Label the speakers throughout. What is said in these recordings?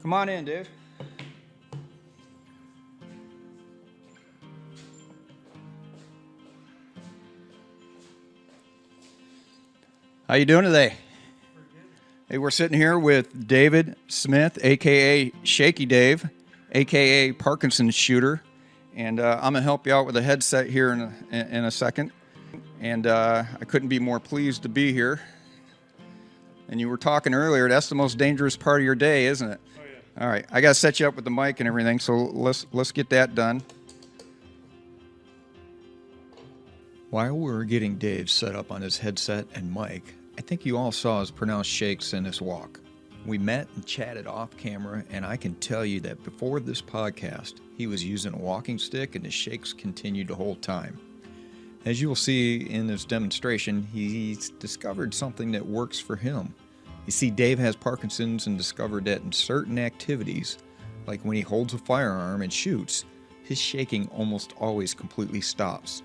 Speaker 1: Come on in, Dave. How you doing today? Hey, we're sitting here with David Smith, a.k.a. Shaky Dave, a.k.a. Parkinson's Shooter. And I'm going to help you out with a headset here in a second. And I couldn't be more pleased to be here. And you were talking earlier, that's the most dangerous part of your day, isn't it?
Speaker 2: Oh, yeah.
Speaker 1: All right, I got to set you up with the mic and everything, so let's get that done. While we were getting Dave set up on his headset and mic, I think you all saw his pronounced shakes in his walk. We met and chatted off camera, and I can tell you that before this podcast, he was using a walking stick and his shakes continued the whole time. As you will see in this demonstration, he's discovered something that works for him. You see, Dave has Parkinson's and discovered that in certain activities, like when he holds a firearm and shoots, his shaking almost always completely stops.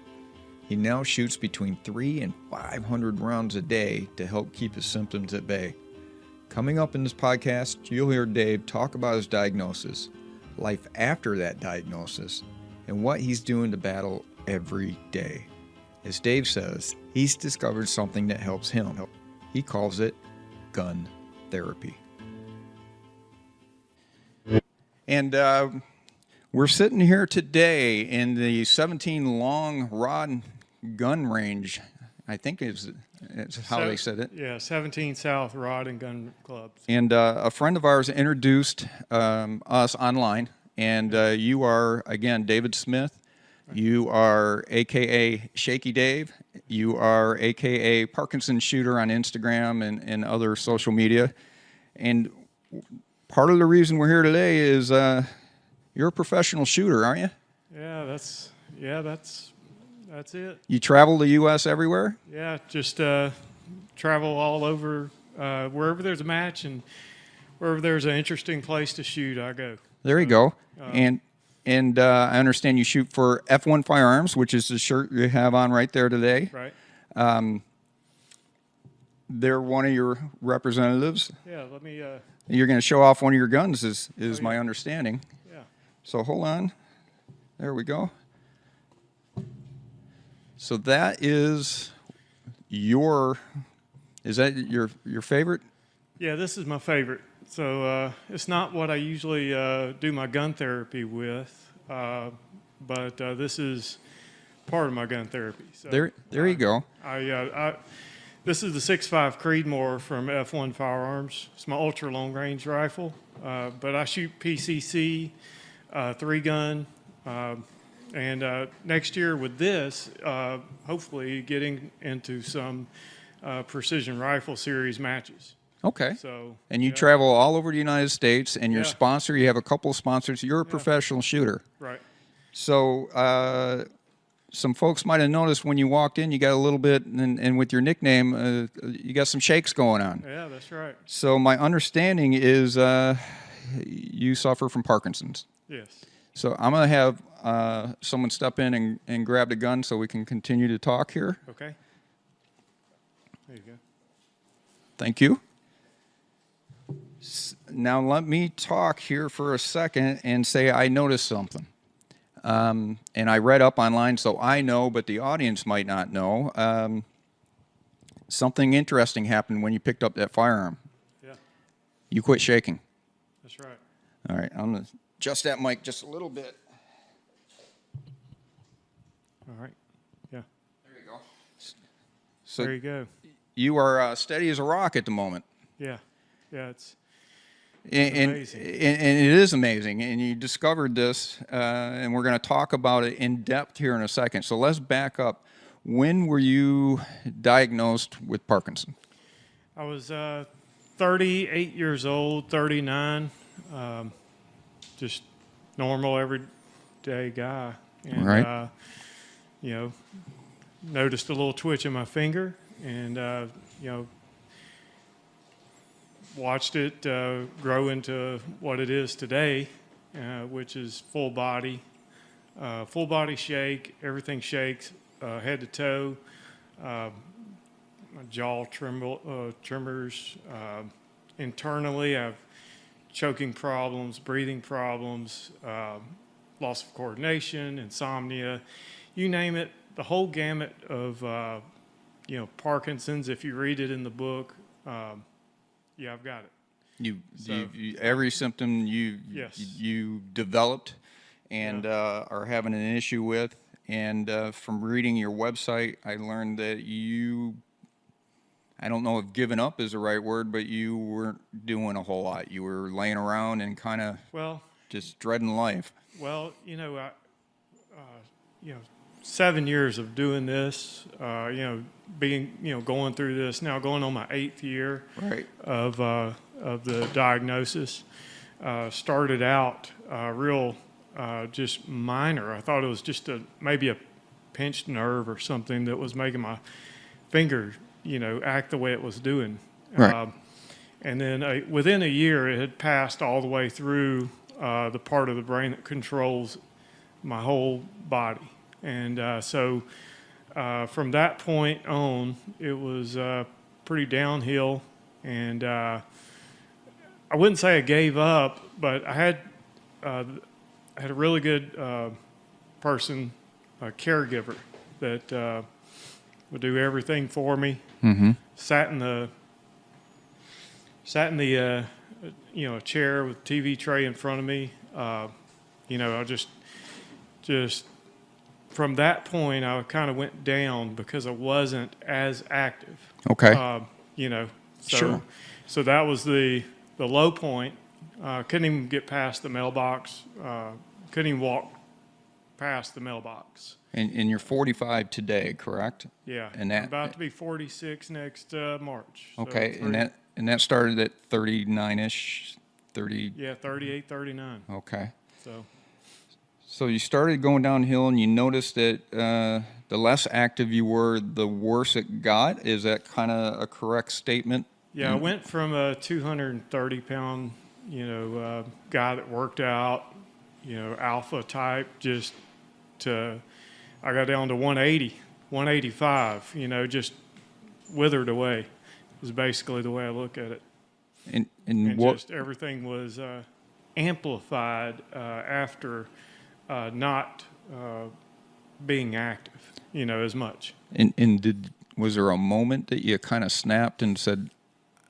Speaker 1: He now shoots between 300 and 500 rounds a day to help keep his symptoms at bay. Coming up in this podcast, you'll hear Dave talk about his diagnosis, life after that diagnosis, and what he's doing to battle every day. As Dave says, he's discovered something that helps him. He calls it gun therapy. And we're sitting here today in the 17 Long Rod Gun Range. I think it's how they said it.
Speaker 2: Yeah, 17 South Rod and Gun Clubs.
Speaker 1: And a friend of ours introduced us online. And you are, again, David Smith. You are a.k.a. Shaky Dave. You are a.k.a. Parkinson's Shooter on Instagram and other social media. And part of the reason we're here today is you're a professional shooter, aren't you?
Speaker 2: Yeah, that's it.
Speaker 1: You travel the U.S. everywhere?
Speaker 2: Yeah, just travel all over wherever there's a match and wherever there's an interesting place to shoot, I go.
Speaker 1: There you go. And I understand you shoot for F1 Firearms, which is the shirt you have on right there today.
Speaker 2: Right.
Speaker 1: They're one of your representatives.
Speaker 2: Yeah, let me...
Speaker 1: You're going to show off one of your guns, is
Speaker 2: yeah.
Speaker 1: my understanding.
Speaker 2: Yeah.
Speaker 1: So hold on. There we go. So that is is that your favorite?
Speaker 2: Yeah, this is my favorite. So it's not what I usually do my gun therapy with, but this is part of my gun therapy. So
Speaker 1: There you go.
Speaker 2: This is the 6.5 Creedmoor from F1 Firearms. It's my ultra long range rifle, but I shoot PCC, 3-gun, and next year with this, hopefully getting into some precision rifle series matches.
Speaker 1: Okay.
Speaker 2: So,
Speaker 1: and you travel all over the United States, and your
Speaker 2: Yeah.
Speaker 1: sponsor, you have a couple of sponsors. You're a professional shooter.
Speaker 2: Right.
Speaker 1: So some folks might have noticed when you walked in, you got a little bit, and with your nickname, you got some shakes going on.
Speaker 2: Yeah, that's right.
Speaker 1: So my understanding is you suffer from Parkinson's.
Speaker 2: Yes.
Speaker 1: So I'm going to have someone step in and grab the gun so we can continue to talk here.
Speaker 2: Okay. There you go.
Speaker 1: Thank you. Now let me talk here for a second and say I noticed something. And I read up online, so I know, but the audience might not know. Something interesting happened when you picked up that firearm.
Speaker 2: Yeah,
Speaker 1: You quit shaking.
Speaker 2: that's right.
Speaker 1: All right, I'm going to adjust that mic just a little bit.
Speaker 2: All right. Yeah.
Speaker 1: There you go. So
Speaker 2: There you go.
Speaker 1: you are steady as a rock at the moment.
Speaker 2: Yeah. Yeah, it's
Speaker 1: And
Speaker 2: amazing.
Speaker 1: and it is amazing. And you discovered this, and we're going to talk about it in depth here in a second. So let's back up. When were you diagnosed with Parkinson?
Speaker 2: I was 38 years old, 39, just normal, everyday guy. And,
Speaker 1: Right.
Speaker 2: Noticed a little twitch in my finger and, watched it grow into what it is today, which is full body shake. Everything shakes, head to toe. My jaw tremors. Internally, I've choking problems, breathing problems, loss of coordination, insomnia, you name it, the whole gamut of, Parkinson's. If you read it in the book, yeah, I've got it.
Speaker 1: Every symptom
Speaker 2: Yes.
Speaker 1: you developed and are having an issue with. And from reading your website, I learned that I don't know if giving up is the right word, but you weren't doing a whole lot. You were laying around and kind of just dreading life.
Speaker 2: Well, 7 years of doing this, going through this now, going on my 8th year of the diagnosis. Started out real just minor. I thought it was just maybe a pinched nerve or something that was making my finger, act the way it was doing.
Speaker 1: Right.
Speaker 2: And then within a year, it had passed all the way through the part of the brain that controls my whole body. And so from that point on, it was pretty downhill. And I wouldn't say I gave up, but I had a really good person, a caregiver, that would do everything for me.
Speaker 1: Mm-hmm.
Speaker 2: Sat in the chair with TV tray in front of me. I just from that point, I kind of went down because I wasn't as active.
Speaker 1: Okay.
Speaker 2: Sure. So that was the low point. Couldn't even get past the mailbox. Couldn't even walk past the mailbox.
Speaker 1: And you're 45 today, correct?
Speaker 2: Yeah.
Speaker 1: And
Speaker 2: I'm about to be 46 next March.
Speaker 1: Okay.
Speaker 2: So
Speaker 1: and that started at 39-ish, 30.
Speaker 2: Yeah, 38, 39.
Speaker 1: Okay.
Speaker 2: So
Speaker 1: you started going downhill, and you noticed that the less active you were, the worse it got. Is that kind of a correct statement?
Speaker 2: yeah, I went from a 230-pound, guy that worked out, alpha type, just to I got down to 180, 185. Just withered away. Is basically the way I look at it.
Speaker 1: And what?
Speaker 2: Just everything was amplified after not being active, as much.
Speaker 1: And was there a moment that you kind of snapped and said,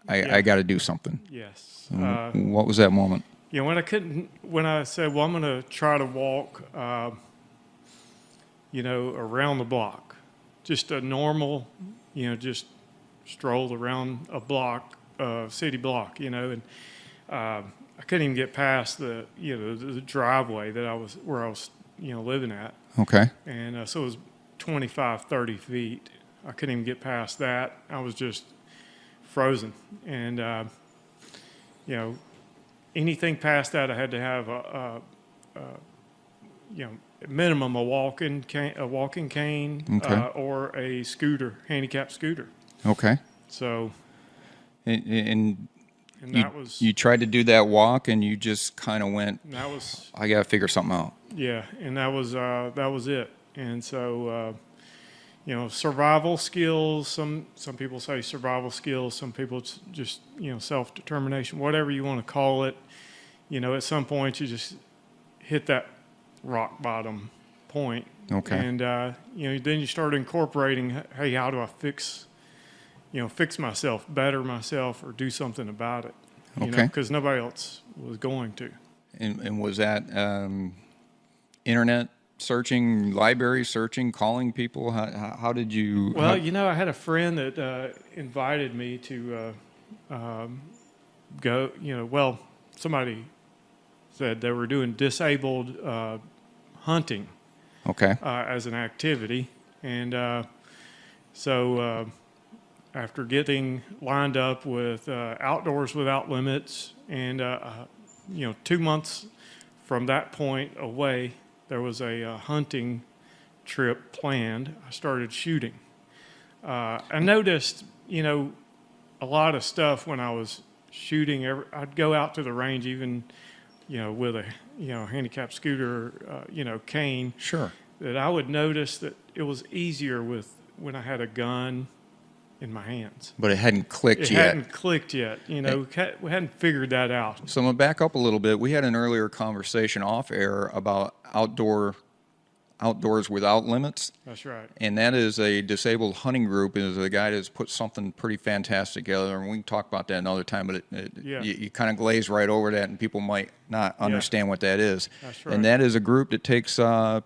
Speaker 1: I got to do something?
Speaker 2: Yes.
Speaker 1: What was that moment?
Speaker 2: When I said, well, I'm going to try to walk, around the block, just a normal, just stroll around a block, city block, and I couldn't even get past the driveway where I was living at.
Speaker 1: Okay.
Speaker 2: And so it was 25, 30 feet. I couldn't even get past that. I was just frozen. And, anything past that, I had to have at minimum a walking cane,
Speaker 1: Okay.
Speaker 2: or a scooter, handicap scooter.
Speaker 1: Okay.
Speaker 2: So,
Speaker 1: And
Speaker 2: that was
Speaker 1: you tried to do that walk, and you just kind of went, I got to figure something out.
Speaker 2: Yeah, and that was it. And so, survival skills. Some people say survival skills. Some people it's just self-determination, whatever you want to call it. At some point you just hit that rock bottom point.
Speaker 1: Okay.
Speaker 2: And then you start incorporating, hey, how do I fix myself, better myself, or do something about it?
Speaker 1: Okay.
Speaker 2: Because nobody else was going to.
Speaker 1: And was that internet searching, library searching, calling people? How did you?
Speaker 2: Well, I had a friend that invited me to go. Well, somebody said they were doing disabled hunting.
Speaker 1: Okay.
Speaker 2: As an activity, and so after getting lined up with Outdoors Without Limits, and 2 months from that point away, there was a hunting trip planned. I started shooting. I noticed, a lot of stuff when I was shooting. I'd go out to the range, even, with a handicap scooter, cane.
Speaker 1: Sure.
Speaker 2: That I would notice that it was easier when I had a gun in my hands.
Speaker 1: But it hadn't clicked
Speaker 2: It
Speaker 1: yet.
Speaker 2: hadn't clicked yet. You know, we hadn't figured that out.
Speaker 1: So I'm going to back up a little bit. We had an earlier conversation off air about Outdoors Without Limits.
Speaker 2: That's right.
Speaker 1: And that is a disabled hunting group. Is a guy that's put something pretty fantastic together. And we can talk about that another time, but you kind of glaze right over that, and people might not understand what that is.
Speaker 2: That's right.
Speaker 1: And that is a group that takes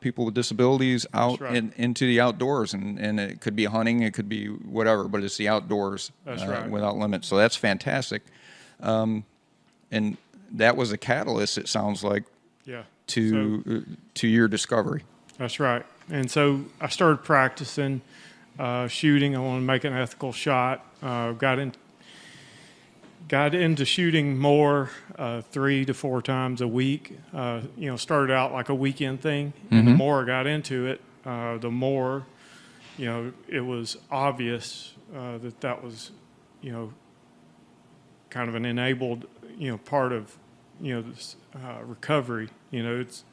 Speaker 1: people with disabilities out
Speaker 2: right.
Speaker 1: into the outdoors. And it could be hunting, it could be whatever, but it's the outdoors
Speaker 2: That's right.
Speaker 1: without limits. So that's fantastic. And that was a catalyst, it sounds like,
Speaker 2: Yeah.
Speaker 1: to your discovery.
Speaker 2: That's right. And so I started practicing shooting. I wanted to make an ethical shot. Got into shooting more 3 to 4 times a week. Started out like a weekend thing. And the more I got into it, the more, it was obvious that was, kind of an enabled, part of, this recovery. It's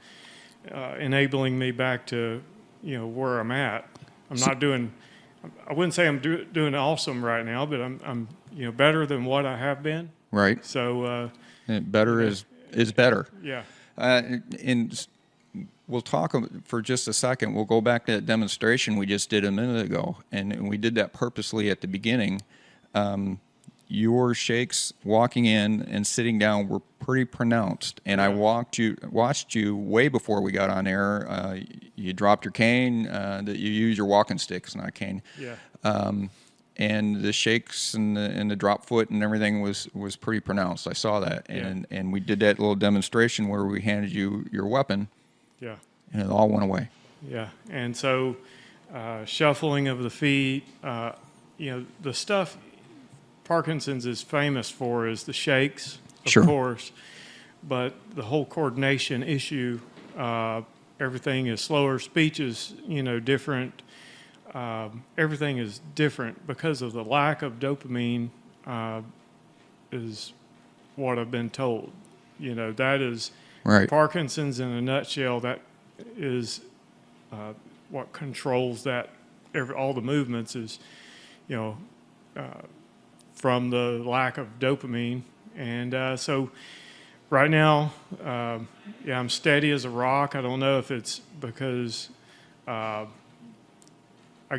Speaker 2: enabling me back to, where I'm at. I wouldn't say I'm doing awesome right now, but I'm better than what I have been.
Speaker 1: Right.
Speaker 2: So
Speaker 1: better is better.
Speaker 2: Yeah.
Speaker 1: And we'll talk for just a second. We'll go back to that demonstration we just did a minute ago, and we did that purposely at the beginning. Your shakes walking in and sitting down were pretty pronounced, and I watched you way before we got on air. You dropped your cane, that you use your walking sticks, not cane.
Speaker 2: Yeah.
Speaker 1: And the shakes and the drop foot and everything was pretty pronounced. I saw that, and we did that little demonstration where we handed you your weapon.
Speaker 2: Yeah.
Speaker 1: And it all went away.
Speaker 2: Yeah. And so shuffling of the feet, the stuff Parkinson's is famous for is the shakes, of course, but the whole coordination issue, everything is slower. Speech is, different. Everything is different because of the lack of dopamine, is what I've been told. That is
Speaker 1: right.
Speaker 2: Parkinson's in a nutshell. That is what controls that. All the movements is, from the lack of dopamine. And so right now, I'm steady as a rock. I don't know if it's because I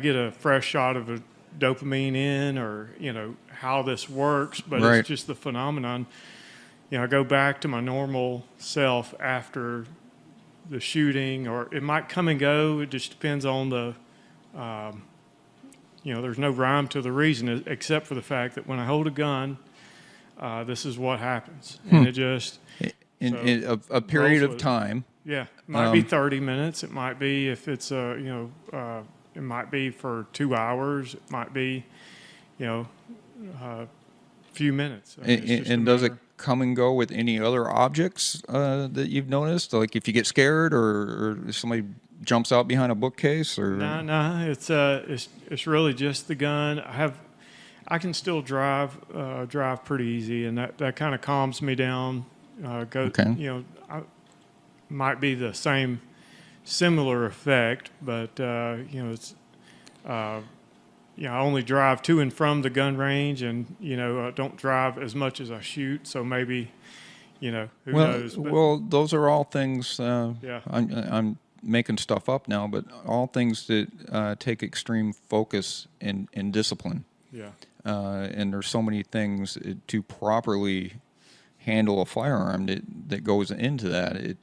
Speaker 2: get a fresh shot of a dopamine in or, how this works, but
Speaker 1: right.
Speaker 2: It's just the phenomenon. I go back to my normal self after the shooting, or it might come and go. It just depends on the there's no rhyme to the reason except for the fact that when I hold a gun, this is what happens. And it just...
Speaker 1: In a period of time.
Speaker 2: Yeah. It might be 30 minutes. It might be if it's, it might be for 2 hours. It might be, a few minutes.
Speaker 1: And does it come and go with any other objects that you've noticed? Like if you get scared or somebody jumps out behind a bookcase, or
Speaker 2: no, it's really just the gun. I can still drive pretty easy, and that kind of calms me down.
Speaker 1: Okay.
Speaker 2: Might be the similar effect, but it's I only drive to and from the gun range, and I don't drive as much as I shoot, so maybe who knows. But,
Speaker 1: well, those are all things.
Speaker 2: Yeah.
Speaker 1: I'm making stuff up now, but all things that take extreme focus and discipline.
Speaker 2: Yeah.
Speaker 1: And there's so many things to properly handle a firearm that goes into that. It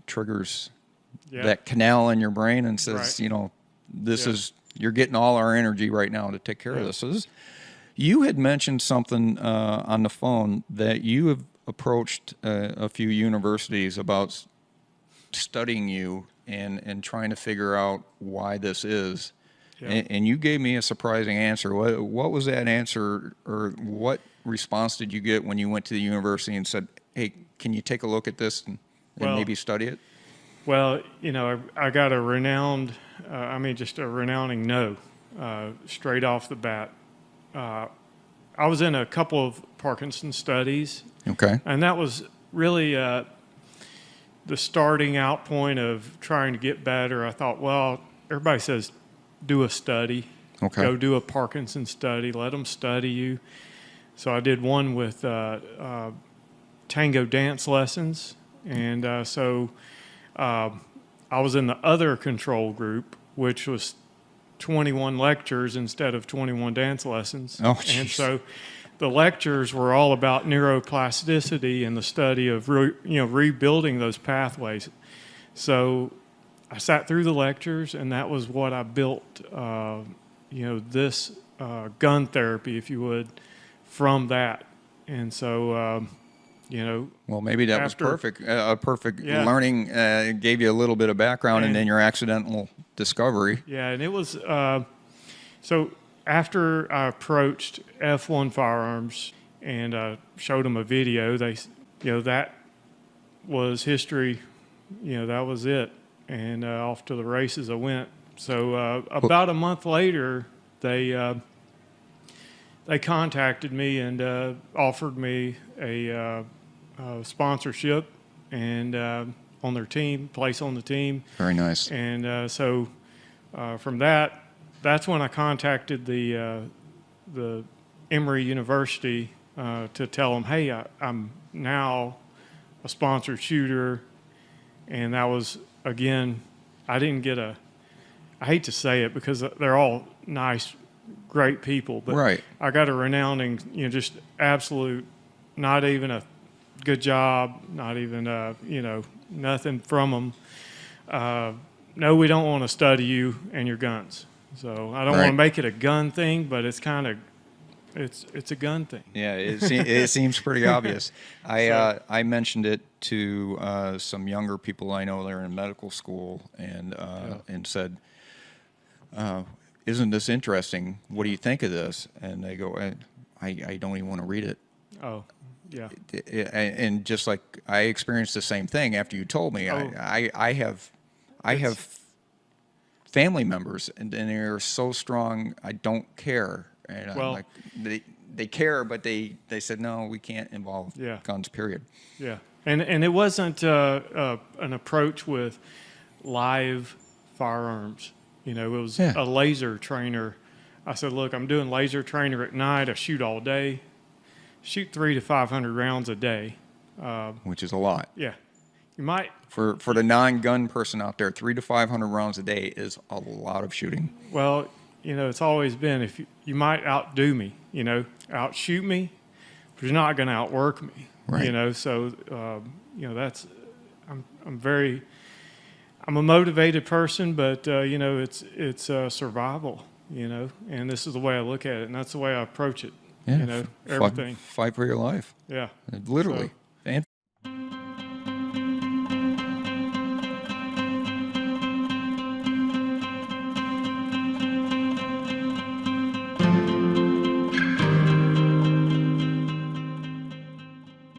Speaker 1: triggers that canal in your brain and says,
Speaker 2: right.
Speaker 1: This is, you're getting all our energy right now to take care of this. So you had mentioned something on the phone that you have approached a few universities about studying you and trying to figure out why this is. Yeah. And you gave me a surprising answer. What was that answer, or what response did you get when you went to the university and said, hey, can you take a look at this and maybe study it?
Speaker 2: Well, I got a renowned, just a renowned no, straight off the bat. I was in a couple of Parkinson studies.
Speaker 1: Okay.
Speaker 2: And that was really the starting out point of trying to get better. I thought, well, everybody says do a study.
Speaker 1: Okay.
Speaker 2: go do a Parkinson study, let them study you. So I did one with tango dance lessons. And I was in the other control group, which was 21 lectures instead of 21 dance lessons.
Speaker 1: Oh,
Speaker 2: and
Speaker 1: jeez.
Speaker 2: so the lectures were all about neuroplasticity and the study of rebuilding those pathways. So I sat through the lectures, and that was what I built, this gun therapy, if you would, from that. And so,
Speaker 1: Well, maybe that was
Speaker 2: after-
Speaker 1: perfect. A perfect
Speaker 2: Yeah.
Speaker 1: learning gave you a little bit of background, and
Speaker 2: And-
Speaker 1: then your accidental discovery.
Speaker 2: Yeah, and it was so after I approached F1 Firearms and showed them a video, that was history. That was it, and off to the races I went. So about a month later, they contacted me and offered me a sponsorship and on their team, place on the team.
Speaker 1: Very nice.
Speaker 2: And so from that's when I contacted the Emory University to tell them, hey, I'm now a sponsored shooter. And that was, again, I didn't get I hate to say it because they're all nice, great people, but
Speaker 1: Right.
Speaker 2: I got a resounding, just absolute, not even a good job, not even, nothing from them. No, we don't want to study you and your guns. So I don't want
Speaker 1: Right.
Speaker 2: to make it a gun thing, but it's kind of, it's a gun thing.
Speaker 1: Yeah, it seems pretty obvious. I mentioned it to some younger people I know. They're in medical school, and said, "Isn't this interesting? What do you think of this?" And they go, "I don't even want to read it."
Speaker 2: Oh, yeah.
Speaker 1: And just like I experienced the same thing after you told me.
Speaker 2: Oh.
Speaker 1: I have family members, and they're so strong. I don't care. And
Speaker 2: Well-
Speaker 1: I'm like, they care, but they said no, we can't involve
Speaker 2: Yeah.
Speaker 1: guns. Period.
Speaker 2: Yeah, and it wasn't an approach with live firearms. It was
Speaker 1: Yeah.
Speaker 2: a laser trainer. I said, look, I'm doing laser trainer at night. I shoot all day, shoot 300 to 500 rounds a day.
Speaker 1: Which is a lot
Speaker 2: Yeah, you might.
Speaker 1: for the non-gun person out there. 300 to 500 rounds a day is a lot of shooting.
Speaker 2: Well, it's always been if you might outdo me, outshoot me, but you're not going to outwork me.
Speaker 1: Right.
Speaker 2: So that's I'm a motivated person, but it's survival, and this is the way I look at it, and that's the way I approach it.
Speaker 1: Yeah,
Speaker 2: Everything.
Speaker 1: Fight for your life,
Speaker 2: Yeah.
Speaker 1: literally.
Speaker 2: So,